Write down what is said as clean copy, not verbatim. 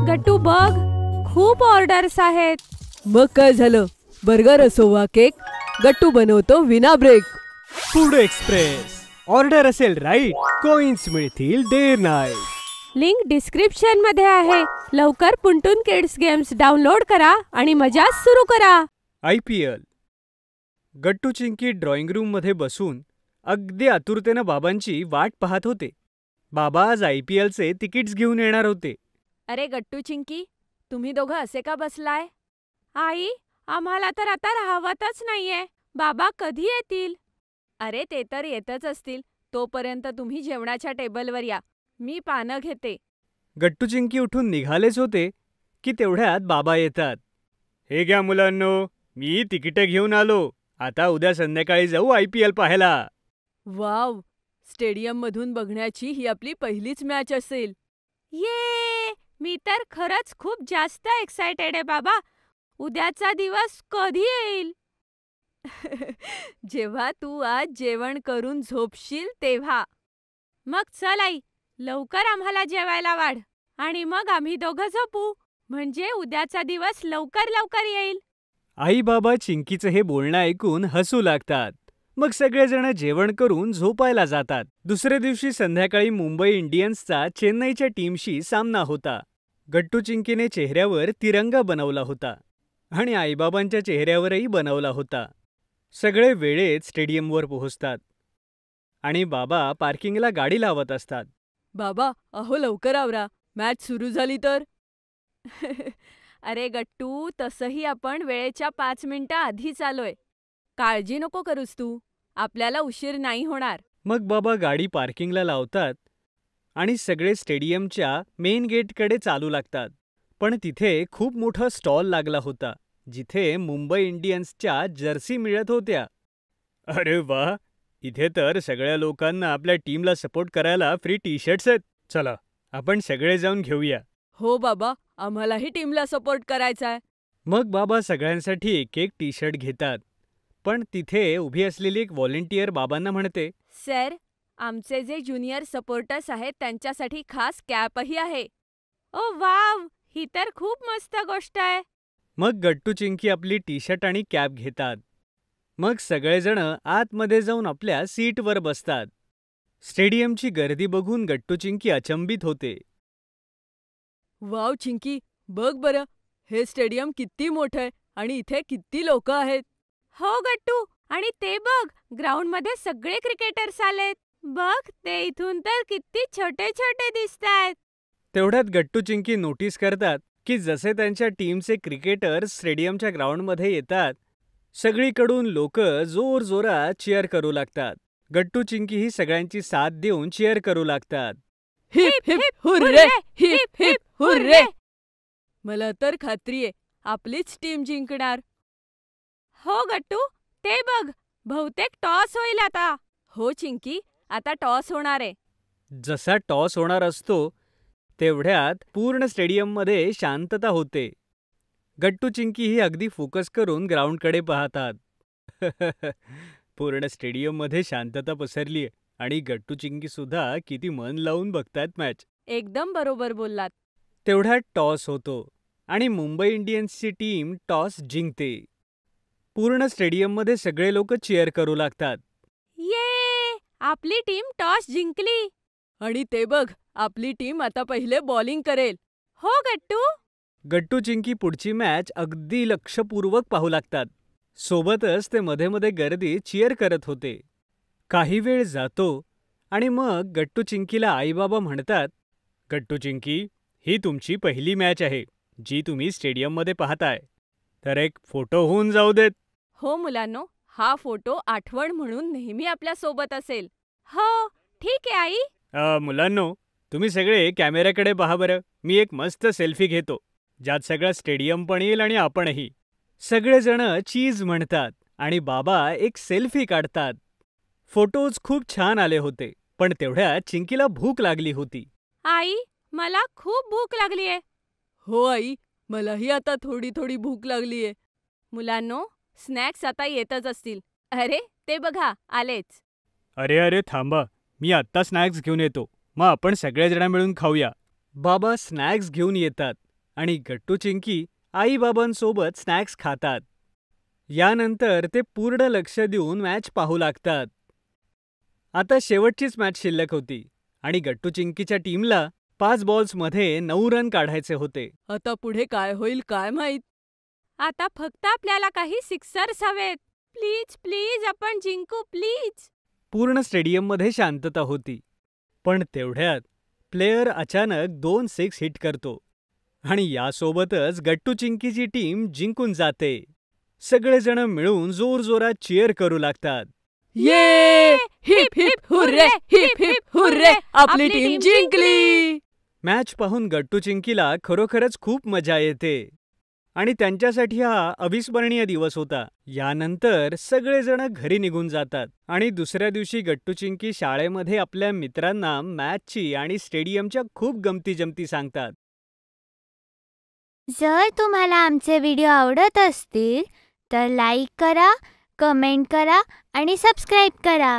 गट्टू बघ, खूप ऑर्डर्स आहेत. मग काय झालं, बर्गर असो वा केक, गट्टू बनवतो विना ब्रेक. Food express. ऑर्डर असेल राईट, कॉइन्स मिळतील डे नाईट. लिंक डिस्क्रिप्शन मध्ये आहे. लवकर पुंटून किड्स गेम्स डाउनलोड करा आणि मजा सुरू करा. IPL. गट्टू चिंकी ड्रॉइंग रूम मध्ये बसून अगदी आतुरतेनं बाबांची वाट पाहत होते. बाबा आज IPLचे तिकीट्स घेऊन येणार होते. अरे गट्टू चिंकी, तुम्ही दोघं असे का बसलाय? आई, आम्हाला तर आता राहवतच नाहीये. बाबा कधी येतील? अरे ते तर येतच असतील. तोपर्यंत तुम्ही जेवणाच्या टेबलवर या, मी पानं घेते. गट्टू चिंकी उठून निघालेच होते की तेवढ्यात बाबा येतात. हे घ्या मुलांनो, मी तिकीट घेऊन आलो. आता उद्या संध्याकाळी जाऊ IPL पाहायला. वाव, स्टेडियम मधून बघण्याची ही आपली पहिलीच मॅच असेल. ये, मी तर खरंच खूप जास्त एक्सायटेड आहे बाबा. उद्याचा दिवस कधी येईल? जेव्हा तू आज जेवण करून झोपशील तेव्हा. मग चल आई, लवकर आम्हाला जेवायला वाढ आणि मग आम्ही दोघं झोपू, म्हणजे उद्याचा दिवस लवकर लवकर येईल. आई बाबा चिंकीचं हे बोलणं ऐकून हसू लागतात. मग सगळेजण जेवण करून झोपायला जातात. दुसऱ्या दिवशी संध्याकाळी मुंबई इंडियन्सचा चेन्नईच्या टीमशी सामना होता. गट्टू चिंकीने चेहऱ्यावर तिरंगा बनवला होता आणि आईबाबांच्या चेहऱ्यावरही बनवला होता. सगळे वेळेत स्टेडियमवर पोहोचतात आणि बाबा पार्किंगला गाडी लावत असतात. बाबा, अहो लवकर आवरा, मॅच सुरू झाली तर. अरे गट्टू, तसंही आपण वेळेच्या 5 मिनिटं आधीच आलोय. काळजी नको करूस तू, आपल्याला उशीर नाही होणार. मग बाबा गाडी पार्किंगला लावतात आणि सगळे स्टेडियमच्या मेन गेटकडे चालू लागतात. पण तिथे खूप मोठा स्टॉल लागला होता, जिथे मुंबई इंडियन्सच्या जर्सी मिळत होत्या. अरे वा, इथे तर सगळ्या लोकांना आपल्या टीमला सपोर्ट करायला फ्री टी-शर्ट्स आहेत. चला, आपण सगळे जाऊन घेऊया. हो बाबा, आम्हालाही टीमला सपोर्ट करायचाय. मग बाबा सगळ्यांसाठी एक एक टी-शर्ट घेतात. पण तिथे उभी असलेली एक व्हॉलेंटियर बाबांना म्हणते, सर, आमचे जे ज्युनियर सपोर्टर्स आहेत त्यांच्यासाठी खास कॅपही आहे. ओ वाव, ही तर खूप मस्त गोष्ट आहे. मग गट्टू चिंकी आपली टी-शर्ट आणि कॅप घेतात. मग सगळेजण आतमध्ये जाऊन आपल्या सीटवर बसतात. स्टेडियमची गर्दी बघून गट्टू चिंकी अचंबित होते. वाव चिंकी, बघ बरं, हे स्टेडियम किती मोठं आहे आणि इथे किती लोक आहेत. हो गट्टू, आणि ते बघ, ग्राउंडमध्ये सगळे क्रिकेटर्स आलेत. बघ, ते इथून तर किती छोटे छोटे दिसतायत. तेवढ्यात गट्टू चिंकी नोटीस करतात की जसे त्यांच्या टीमचे क्रिकेटर्स स्टेडियमच्या ग्राउंडमध्ये येतात, सगळीकडून लोक जोरजोरात चीअर करू लागतात. गट्टू चिंकी ही सगळ्यांची साथ देऊन चीअर करू लागतात. Heap heap hurray, heap heap hurray. मला तर खात्री आहे, आपलीच टीम जिंकणार. हो गट्टू, ते बघ, बहुतेक टॉस होईल आता. हो चिंकी, आता टॉस होणार आहे. जसा टॉस होणार असतो तेवढ्यात पूर्ण स्टेडियममध्ये शांतता होते. गट्टू चिंकी ही अगदी फोकस करून ग्राउंडकडे पाहतात. पूर्ण स्टेडियममध्ये शांतता पसरली आहे आणि गट्टू चिंकी सुद्धा किती मन लावून बघतायत मॅच. एकदम बरोबर बोललात. तेवढ्यात टॉस होतो आणि मुंबई इंडियन्सची टीम टॉस जिंकते. पूर्ण स्टेडियममध्ये सगळे लोक चीअर करू लागतात. ये, आपली टीम टॉस जिंकली. आणि ते बघ, आपली टीम आता पहिले बॉलिंग करेल. हो गट्टू. गट्टू चिंकी पुढची मॅच अगदी लक्षपूर्वक पाहू लागतात. सोबतच ते मध्ये मध्ये गर्दीत चीअर करत होते. काही वेळ जातो आणि मग गट्टू चिंकीला आईबाबा म्हणतात, गट्टू चिंकी, ही तुमची पहिली मॅच आहे जी तुम्ही स्टेडियममध्ये पाहताय, तर एक फोटो होऊन जाऊ देत. हो मुलांनो, हा फोटो आठवण म्हणून नेहमी आपल्या सोबत असेल. हो, ठीक आहे आई. मुलांनो, तुम्ही सगळे कॅमेऱ्याकडे पहा बरं. मी एक मस्त सेल्फी घेतो, ज्यात सगळं स्टेडियम पण येईल आणि आपणही. सगळेजण चीज म्हणतात आणि बाबा एक सेल्फी काढतात. फोटोज खूप छान आले होते, पण तेवढ्यात चिंकीला भूक लागली होती. आई, मला खूप भूक लागलीये. हो आई, मलाही आता थोडी थोडी भूक लागलीये. मुलांनो, स्नॅक्स आता येतच असतील. अरे ते बघा, आलेच. अरे अरे थांबा, मी आत्ता स्नॅक्स घेऊन येतो, मग आपण सगळेजण मिळून खाऊया. बाबा स्नॅक्स घेऊन येतात आणि गट्टू चिंकी आई-बाबांसोबत स्नॅक्स खातात. यानंतर ते पूर्ण लक्ष देऊन मॅच पाहू लागतात. आता शेवटचीच मॅच शिल्लक होती आणि गट्टू चिंकीच्या टीमला 5 बॉल्समध्ये 9 रन काढायचे होते. आता पुढे काय होईल काय माहित. आता फक्त आपल्याला काही सिक्सर्स हवेत. प्लीज प्लीज आपण जिंकू प्लीज. पूर्ण स्टेडियममध्ये शांतता होती. पण तेवढ्यात प्लेयर अचानक 2 6 हिट करतो आणि यासोबतच गट्टू चिंकीची टीम जिंकून जाते. सगळेजण मिळून जोरजोरात चीअर करू लागतात. ये heap heap hurray, heap heap hurray, आपली टीम जिंकली. मॅच पाहून गट्टू चिंकीला खरोखरच खूप मजा येते आणि त्यांच्यासाठी हा अविस्मरणीय दिवस होता. यानंतर सगळेजण घरी निघून जातात आणि दुसऱ्या दिवशी गट्टू चिंकी शाळेमध्ये आपल्या मित्रांना मॅचची आणि स्टेडियमच्या खूप गमती-जमती सांगतात. जर तुम्हाला आमचे व्हिडिओ आवडत असतील तर लाईक करा, कमेंट करा आणि सबस्क्राईब करा.